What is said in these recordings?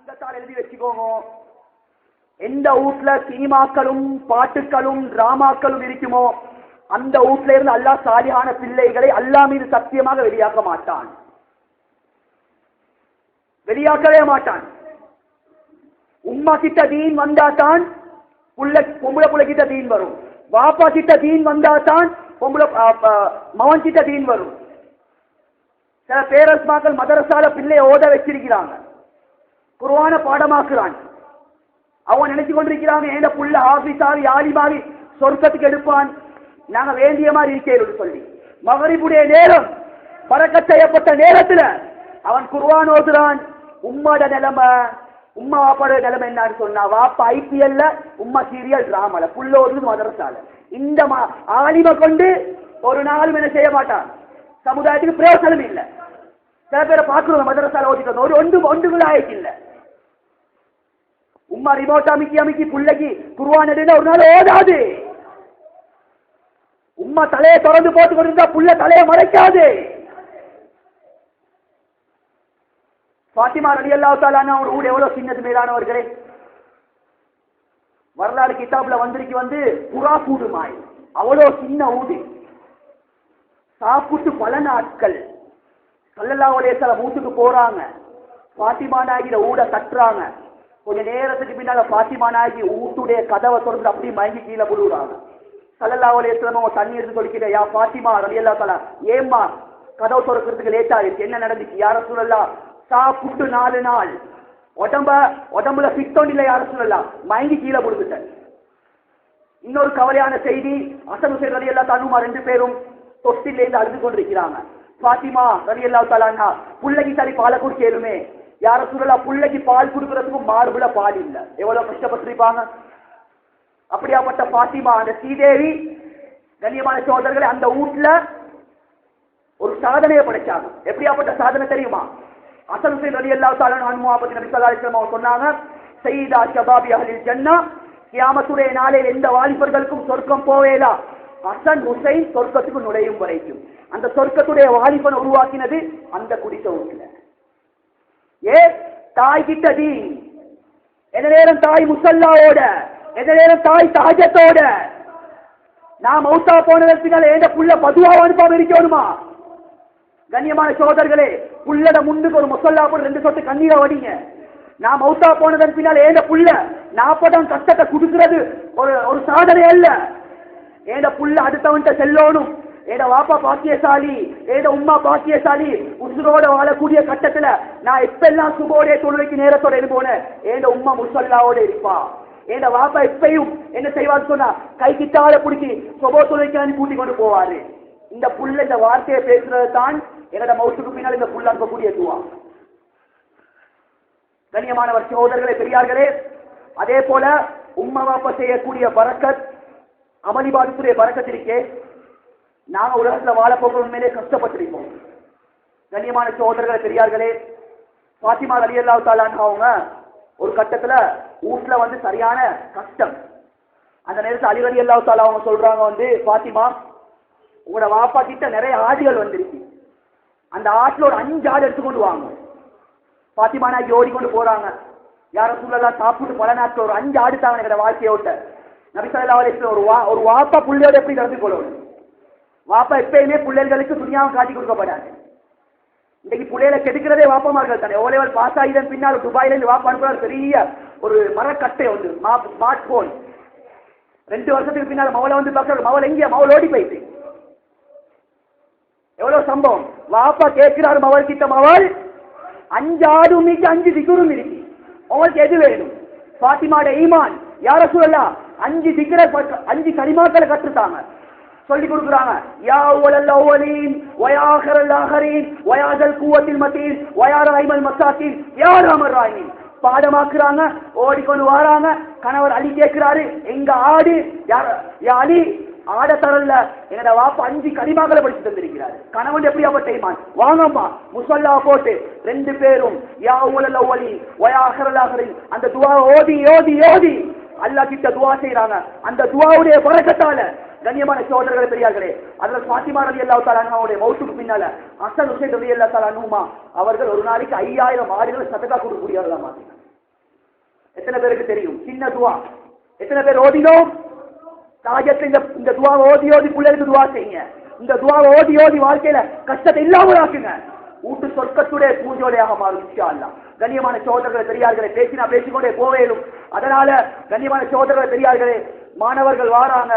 தங்கத்தால் எழுதி வச்சுக்கோங்க. எந்த வீட்டுல சினிமாக்களும் பாட்டுக்களும் டிராமாக்களும் இருக்குமோ அந்த வீட்டுல இருந்து அல்லாஹ் சாலிஹான பிள்ளைகளை அல்லாஹ் மீது சத்தியமாக வெளியாக்க மாட்டான், வெளியாக்கவே மாட்டான். உம்மா கிட்ட தீன் வந்தா தான் பொம்பளை புள்ள கிட்ட தீன் வரும், வாப்பா கிட்ட தீன் வந்தா தான் மவன் கிட்ட தீன் வரும். சில பேரண்ட்ஸ் மக்கள் மதரசால பிள்ளைய ஓத வச்சிருக்கிறாங்க, குர்ஆன பாடமாக்குறான். அவன் நினைச்சு கொண்டிருக்கிறாங்க ஏண்ட புள்ள ஆபீஸாவி ஆலிமாவி சொர்க்கத்துக்கு எடுப்பான், நாங்க வேண்டிய மாதிரி இருக்கேன் சொல்லி. மகரிபுடைய நேரம் பறக்கச் செய்யப்பட்ட நேரத்துல அவன் குர்ஆன் ஓதுறான். உம்மாட நிலைமை, உம்மா வாப்பாட நிலைமை என்னன்னு சொன்னா, வாப்பா ஐபிஎல்ல, உம்மா சீரியல் டிராமால, புள்ள ஓதுறது மதரசால. இந்த ஆலிமை கொண்டு ஒரு நாளும் என்ன செய்ய மாட்டான், சமுதாயத்துக்கு பிரயோசனம் இல்லை. சில பேரை பார்க்கிறோம் மதரசால ஓதிக்கணும், ஒரு ஒன்றுக்குள்ள ஆயிடுச்சு இல்ல. உம்மா ரிமோட் அமைக்கி அமைக்கி புள்ளைக்கு குர்ஆன் எடுனா ஒரு நாள் ஓதாது. உம்மா தலையை திறந்து போட்டு கொண்டிருந்தா புள்ள தலையை மறைக்காது. ஃபாத்திமா ரலியல்லாஹு தஆலா அன்ஹா ஒரு ஊடு எவ்வளவு சின்னது மேலானவர்களே. வரலாறு கிதாபுல வந்து புறா கூடு மாய் அவ்வளோ சின்ன ஊடு. சாப்பிட்டு பல நாட்கள் ஸல்லல்லாஹு அலைஹி வஸல்லம் வீட்டுக்கு போறாங்க. ஃபாத்திமா நாயகியோட ஊட தட்டுறாங்க. கொஞ்ச நேரத்துக்கு பின்னால ஃபாத்திமா நாயகி வீட்டுடைய கதவை திறந்து அப்படி மயங்கி கீழே விழுறாங்க. ஸல்லல்லாஹு அலைஹி வஸல்லம் தண்ணி எடுத்து சொல்லிக்கிட்ட, யா ஃபாத்திமா ரலியல்லாஹு தஆலா, ஏம்மா கதவு திறக்கிறதுக்கு லேட் ஆயிடுச்சு, என்ன நடந்துச்சு? யா ரசூலல்லாஹ், சாப்பிட்டு 4 நாள் உடம்புல பித்தோன் இல்லை, யா ரசூலல்லாஹ், மயங்கி கீழே விழுந்துட்டேன். இன்னொரு கவலையான செய்தி, ஹஸன் ஹுசைன் ரலியல்லாஹு தஆலா 2 பேரும் தொட்டில இருந்து அழுது கொண்டிருக்கிறாங்க. ஃபாத்திமா ரலியல்லாஹு தஆலா அன்ஹா, புள்ளைக்கு சரி பாலை குடிக்கலுமே, யா ரசூலல்லாஹ், புள்ளைக்கு பால் குடுக்கிறதுக்கு மார்புல பால் இல்ல. எவ்வளவு கஷ்டப்பட்டிருப்பாங்க. அப்படியாப்பட்ட ஃபாத்திமா அந்த ஸ்ரீதேவி கண்ணியமான சோதரர்களை அந்த வீட்டுல ஒரு சாதனையை படைச்சாங்க. எப்படியாப்பட்ட சாதனை தெரியுமா? ஹஸன் ஹுசைன் ரலியல்லாஹு தஆலா அன்ஹுமா பத்தி நபி ஸல்லல்லாஹு அலைஹி வஸல்லம் சொன்னாங்க, சய்யிதா ஷபாபி அஹ்லில் ஜன்னah, கியாமத்துடைய நாளில் எந்த வாலிபர்களுக்கும் சொர்க்கம் போவேலா, ஹஸன் ஹுசைன் சொர்க்கத்துக்கு நுழையும் வரைக்கும். அந்த சொர்க்கத்துடைய வாலிபனை உருவாக்கினது அந்த குடிசை வீட்டுல. தாய் கிட்ட தீன், எந்த நேரம் தாய் முசல்லாவோட, எந்த நேரம் தாய் தஹஜ்ஜத்தோட. நான் மௌத்தா போனதற்கால ஏண்ட புள்ள பதுவா அனுப்பாம இருக்கணுமா? கண்ணியமான சோதர்களே, புள்ளட முன்னுக்கு ஒரு முசல்லா போட 2 சொட்டு கண்ணீரை வடிங்க. நான் மௌத்தா போனதன் பின்னால் ஏண்ட புள்ள 40 கஷ்டத்தை குடுக்கிறது ஒரு சாதனை அல்ல. ஏண்ட புள்ள அடுத்தவன்ட்ட செல்லணும். ஏட வாப்பா பாக்கியசாலி, ஏட உம்மா பாக்கியசாலி, உசுரோட வாழக்கூடிய கட்டத்துல நான் எப்பெல்லாம் சுபோடைய தொழுகைக்கு நேரத்தோட எழுப்போனேன், ஏண்ட உம்மா முசல்லாவோட இருப்பா. ஏண்ட வாப்பா எப்பையும் என்ன செய்வான்னு சொன்னா, கை கிட்டால பிடிச்சி சுபோ தொழுகைக்கு கூட்டி கொண்டு போவாரு. இந்த புள்ள இந்த வார்த்தையை பேசுறது தான் என்னோட மௌத்துக்கு பின்னால் இந்த புள்ள அனுப்பக்கூடிய துவா. கண்ணியமானவர் சகோதரர்களே, பெரியார்களே, அதே போல உம்மா வாப்பா செய்யக்கூடிய பரக்கத், அமளிபாதத்துடைய பரக்கத் இருக்கே, நாங்க உலகத்துல வாழ போகிற உண்மையிலே கஷ்டப்பட்டிருப்போம். கண்ணியமான சகோதரர்களே, பெரியார்களே, ஃபாத்திமா ரலியல்லாஹு தஆலா அன்ஹா அவங்க ஒரு கட்டத்துல வீட்டுல சரியான கஷ்டம். அந்த நேரத்தில் அலி ரலியல்லாஹு தஆலா அவங்க சொல்றாங்க, ஃபாத்திமா, உங்களோட வாப்பா கிட்ட நிறைய ஆடுகள் வந்துருச்சு, அந்த ஆட்டுல ஒரு 5 ஆடு எடுத்துக்கொண்டு வாங்க. ஃபாத்திமா நாயகி ஓடிக்கொண்டு போறாங்க. யா ரசூலல்லாஹ், சாப்பிட்டு பல நாட்கள் ஒரு 5 ஆடு தாங்க எங்களோட வாழ்க்கையை விட்ட. நபி ஸல்லல்லாஹு அலைஹி வஸல்லம் ஒரு வாப்பா புள்ளையோட எப்படி நடந்து கொள்ளணும்? வாப்பா எப்பயுமே பிள்ளைகளுக்கு துணியாவை காட்டி கொடுக்கப்படாது. இன்னைக்கு பிள்ளைகளை கெடுக்கிறதே வாப்பமார்கள் தானே. ஓ லெவல் பாஸ் ஆகிதன் பின்னால் துபாயில இருந்து வாப்பா அனுப்புறாரு பெரிய ஒரு மரக்கட்டை ஸ்மார்ட் போன். 2 வருஷத்துக்கு பின்னால் மவளை பார்க்கற, மவள் எங்க, மவள் ஓடி போயிட்டு. எவ்வளவு சம்பவம். வாப்பா கேட்கிறாரு மவள் கிட்ட, மவள் 5 ஆடும் 5 திக்ரும் இருக்கு, உங்களுக்கு எது வேணும்? ஃபாத்திமாட ஈமான், யா ரசூலல்லாஹ், 5 திக்ர 5 கலிமாக்களை கற்றுத்தாங்க, சொல்லி கொடுக்குறாங்க. யா அவ்வலல் அவ்வலீன் வ யா ஆகிரல் ஆகிரீன் வ யா தல் குவத்தில் மதீன் வ யா ரஹீமல் மசாகீன் யா ரஹ்மர் ரஹீம் பாடமாக்குறாங்க. ஓடிக்கொண்டு வராங்க. கணவர் அலி கேட்கிறாரு, எங்க ஆடு? யா அலி, ஆட தரல, என்னோட வாப்பா 5 கலிமாக்களை படிச்சு தந்திருக்கிறாரு. கணவன் எப்படியாப்பட்ட ஈமான். வாங்கம்மா முசல்லா போட்டு 2 பேரும் யா அவ்வலல் அவ்வலீன் வ யா ஆகிரல் ஆகிரீன் அந்த துஆ ஓதி ஓதி ஓதி அல்லாஹ் கிட்ட துஆ செய்றாங்க. அந்த துஆவுடைய பரக்கத்தால கண்ணியமான சகோதரர்களே, பெரியார்களே, அதுல ஃபாத்திமா ரலியல்லாஹு தஆலா அன்ஹாவுடைய மௌத்துக்கு பின்னால ஹஸன் ஹுசைன் ரலியல்லாஹு தஆலா அன்ஹுமா அவர்கள் ஒரு நாளைக்கு 5000 ஆடுகளை சதகா கொடுக்கக்கூடியவர்களா மாத்தினாங்க. எத்தனை பேருக்கு தெரியும்? சின்ன துவா. எத்தனை பேர் ஓதினோம்? தாஜத்தில் இந்த துவாவை ஓதி ஓதி பிள்ளைகளுக்கு துவா செய்யுங்க. இந்த துவாவை ஓதி ஓதி வாழ்க்கையில கஷ்டத்தை இல்லாமல் ஆக்குங்க. ஊட்டு சொர்க்கத்துடைய பூஜோடையாக மாறும் இன்ஷா அல்லாஹ். கண்ணியமான சகோதரர்களை பெரியார்களே, பேசினா பேசிக்கொண்டே போவேலும். அதனால கண்ணியமான சகோதரர்களை பெரியார்களே, மாணவர்கள் வாராங்க.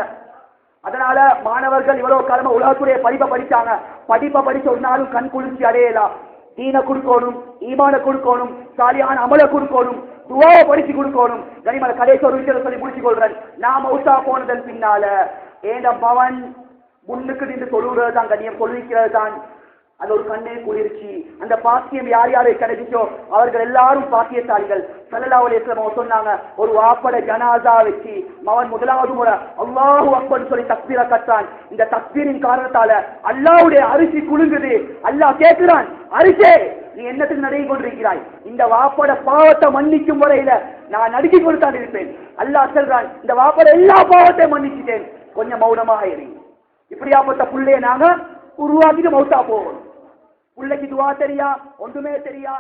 அதனால மாணவர்கள் இவ்வளவு காலமா உலகத்துடைய படிப்பை படிச்சாங்க. படிப்பை படிச்ச ஒரு நாளும் கண் குளிர்ச்சி அடையலாம். தீனை கொடுக்கணும், ஈமான கொடுக்கணும், சாலியான அமலை கொடுக்கணும், துவாவை படிச்சு கொடுக்கணும். கனிமலை கடைசி ஒரு விஷயத்தை சொல்லி முடிச்சு கொள்றேன். நான் மௌத்தா போனதன் பின்னால ஏண்ட பவன் முன்னுக்கு நின்று சொல்லுறது தான், கண்ணியம் சொல்லிக்கிறது தான். அது ஒரு கண்ணே குளிர்ச்சி. அந்த பாக்கியம் யார் யாரை கிடைச்சிச்சோ அவர்கள் எல்லாரும் பாக்கியசாலிகள். ஸல்லல்லாஹு அலைஹி வஸல்லம் சொன்னாங்க, ஒரு வாப்பட ஜனாசா வச்சு மவன் முதலாவது முறை அல்லாஹு அக்பர் சொல்லி தக்பீரை கட்டான். இந்த தக்பீரின் காரணத்தால அல்லாஹ்வுடைய அரிசி குலுங்குது. அல்லாஹ் கேட்கிறான், அரிசே நீ என்னத்துக்கு நடுங்கி கொண்டிருக்கிறாய்? இந்த வாப்பட பாவத்தை மன்னிக்கும் வரையில நான் நடுங்கி கொடுத்தான் இருப்பேன். அல்லாஹ் சொல்றான், இந்த வாப்பட எல்லா பாவத்தையும் மன்னிச்சுட்டேன், கொஞ்சம் மௌனமாக இரு. இப்படியாப்பட்ட புள்ளைய நாங்க உருவாக்கிட்டு மௌத்தா போகணும். பிள்ளைக்கு துவா தெரியா, ஒன்றுமே தெரியா,